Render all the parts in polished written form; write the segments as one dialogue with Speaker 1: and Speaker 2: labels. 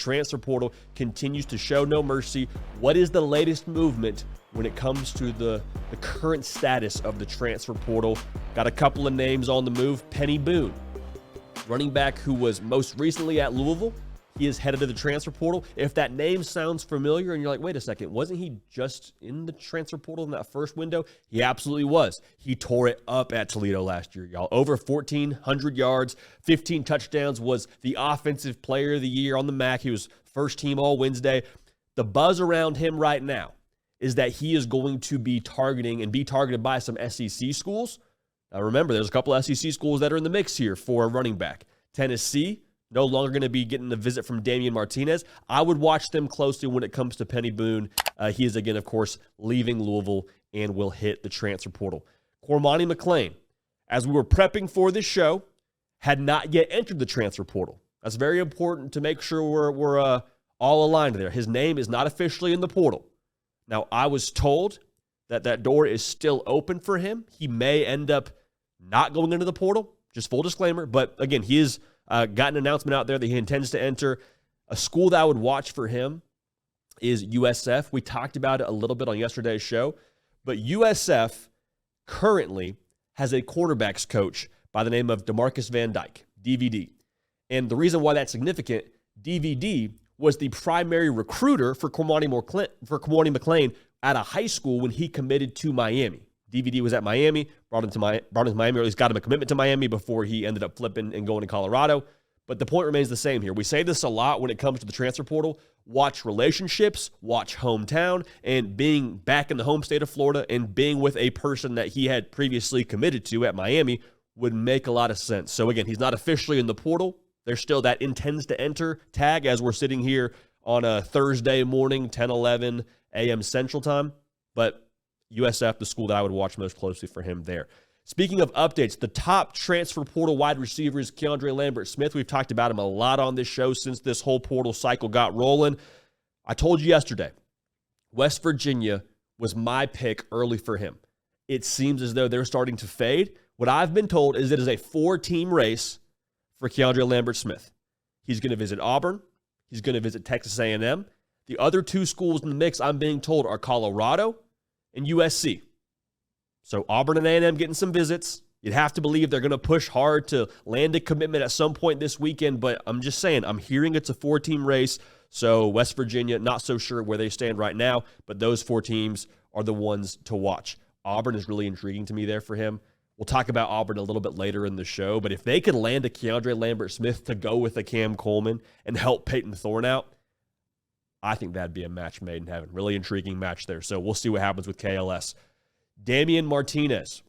Speaker 1: transfer portal continues to show no mercy. What is the latest movement when it comes to the current status of the transfer portal? Got a couple of names on the move. Penny Boone, running back who was most recently at Louisville. He is headed to the transfer portal. If that name sounds familiar and you're like, wait a second, wasn't he just in the transfer portal in that first window? He absolutely was. He tore it up at Toledo last year, y'all. Over 1,400 yards, 15 touchdowns, was the offensive player of the year on the MAC. He was first team all Wednesday. The buzz around him right now is that he is going to be targeted by some SEC schools. Now remember, there's a couple of SEC schools that are in the mix here for a running back. Tennessee, no longer going to be getting the visit from Damien Martinez. I would watch them closely when it comes to Penny Boone. He is, again, of course, leaving Louisville and will hit the transfer portal. Cormani McClain, as we were prepping for this show, had not yet entered the transfer portal. That's very important to make sure we're all aligned there. His name is not officially in the portal. Now, I was told that door is still open for him. He may end up not going into the portal, just full disclaimer. But, again, he is... got an announcement out there that he intends to enter. A school that I would watch for him is USF. We talked about it a little bit on yesterday's show, but USF currently has a quarterbacks coach by the name of DeMarcus Van Dyke, DVD. And the reason why that's significant, DVD was the primary recruiter for Cormani McClain at a high school when he committed to Miami. DVD was at Miami, brought him to Miami, or at least got him a commitment to Miami before he ended up flipping and going to Colorado. But the point remains the same here. We say this a lot when it comes to the transfer portal. Watch relationships, watch hometown, and being back in the home state of Florida and being with a person that he had previously committed to at Miami would make a lot of sense. So again, he's not officially in the portal. There's still that intends to enter tag as we're sitting here on a Thursday morning, 10:11 a.m. Central Time. But USF, the school that I would watch most closely for him there. Speaking of updates, the top transfer portal wide receiver is KeAndre Lambert-Smith. We've talked about him a lot on this show since this whole portal cycle got rolling. I told you yesterday, West Virginia was my pick early for him. It seems as though they're starting to fade. What I've been told is it is a 4-team race for KeAndre Lambert-Smith. He's going to visit Auburn. He's going to visit Texas A&M. The other two schools in the mix, I'm being told, are Colorado and USC. So Auburn and A&M getting some visits. You'd have to believe they're going to push hard to land a commitment at some point this weekend, but I'm just saying, I'm hearing it's a 4-team race. So West Virginia, not so sure where they stand right now, but those 4 teams are the ones to watch. Auburn is really intriguing to me there for him. We'll talk about Auburn a little bit later in the show, but if they could land a KeAndre Lambert-Smith to go with a Cam Coleman and help Peyton Thorne out, I think that'd be a match made in heaven. Really intriguing match there. So we'll see what happens with KLS. Damien Martinez,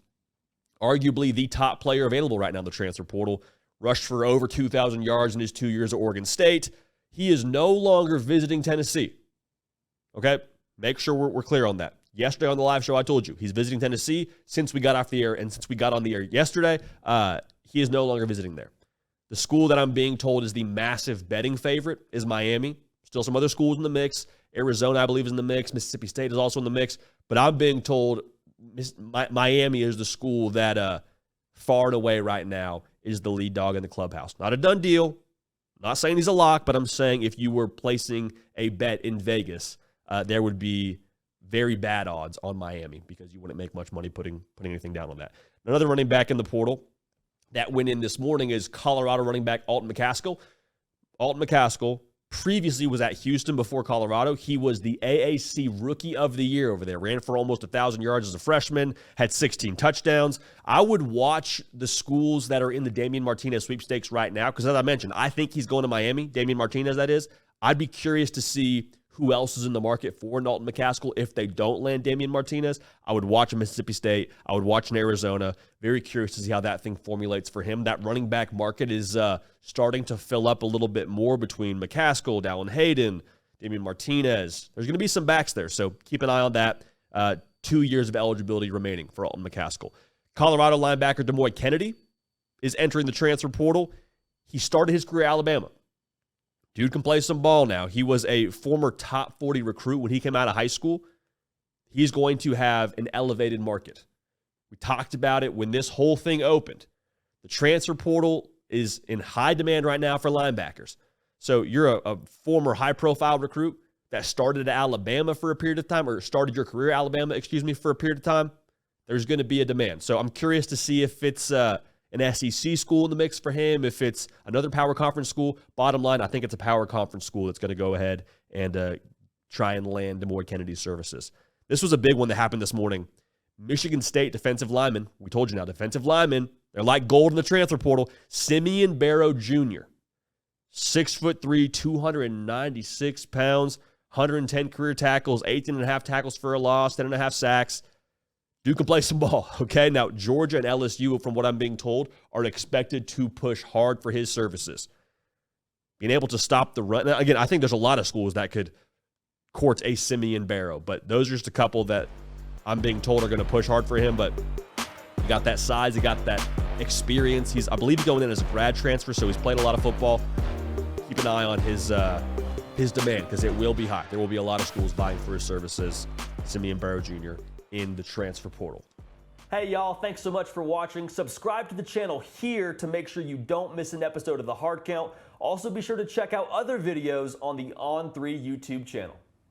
Speaker 1: arguably the top player available right now in the transfer portal, rushed for over 2,000 yards in his 2 years at Oregon State. He is no longer visiting Tennessee. Okay? Make sure we're clear on that. Yesterday on the live show, I told you, he's visiting Tennessee since we got off the air, and since we got on the air yesterday, he is no longer visiting there. The school that I'm being told is the massive betting favorite is Miami. Still some other schools in the mix. Arizona, I believe, is in the mix. Mississippi State is also in the mix. But I'm being told Miami is the school that far and away right now is the lead dog in the clubhouse. Not a done deal. Not saying he's a lock, but I'm saying if you were placing a bet in Vegas, there would be very bad odds on Miami because you wouldn't make much money putting anything down on that. Another running back in the portal that went in this morning is Colorado running back Alton McCaskill. Alton McCaskill previously was at Houston before Colorado. He was the AAC Rookie of the Year over there. Ran for almost 1,000 yards as a freshman, had 16 touchdowns. I would watch the schools that are in the Damien Martinez sweepstakes right now because, as I mentioned, I think he's going to Miami, Damien Martinez, that is. I'd be curious to see who else is in the market for Alton McCaskill if they don't land Damien Martinez. I would watch in Mississippi State. I would watch in Arizona. Very curious to see how that thing formulates for him. That running back market is starting to fill up a little bit more between McCaskill, Dallin Hayden, Damien Martinez. There's going to be some backs there, so keep an eye on that. 2 years of eligibility remaining for Alton McCaskill. Colorado linebacker Demoy Kennedy is entering the transfer portal. He started his career at Alabama. Dude can play some ball now. He was a former top 40 recruit when he came out of high school. He's going to have an elevated market. We talked about it when this whole thing opened. The transfer portal is in high demand right now for linebackers. So you're a former high-profile recruit that started at Alabama for a period of time, or started your career at Alabama, for a period of time. There's going to be a demand. So I'm curious to see if it's an SEC school in the mix for him, if it's another power conference school. Bottom line, I think it's a power conference school that's going to go ahead and try and land DeMoy Kennedy's services. This was a big one that happened this morning. Michigan State defensive lineman, we told you now, defensive linemen, they're like gold in the transfer portal. Simeon Barrow Jr., 6'3", 296 pounds, 110 career tackles, 18.5 tackles for a loss, 10.5 sacks. Dude can play some ball, okay? Now, Georgia and LSU, from what I'm being told, are expected to push hard for his services. Being able to stop the run. Now, again, I think there's a lot of schools that could court a Simeon Barrow, but those are just a couple that I'm being told are going to push hard for him. But he got that size, he got that experience. I believe he's going in as a grad transfer, so he's played a lot of football. Keep an eye on his demand, because it will be high. There will be a lot of schools vying for his services. Simeon Barrow Jr. in the transfer portal. Hey, y'all, thanks so much for watching. Subscribe to the channel here to make sure you don't miss an episode of The Hard Count. Also, be sure to check out other videos on the On3 YouTube channel.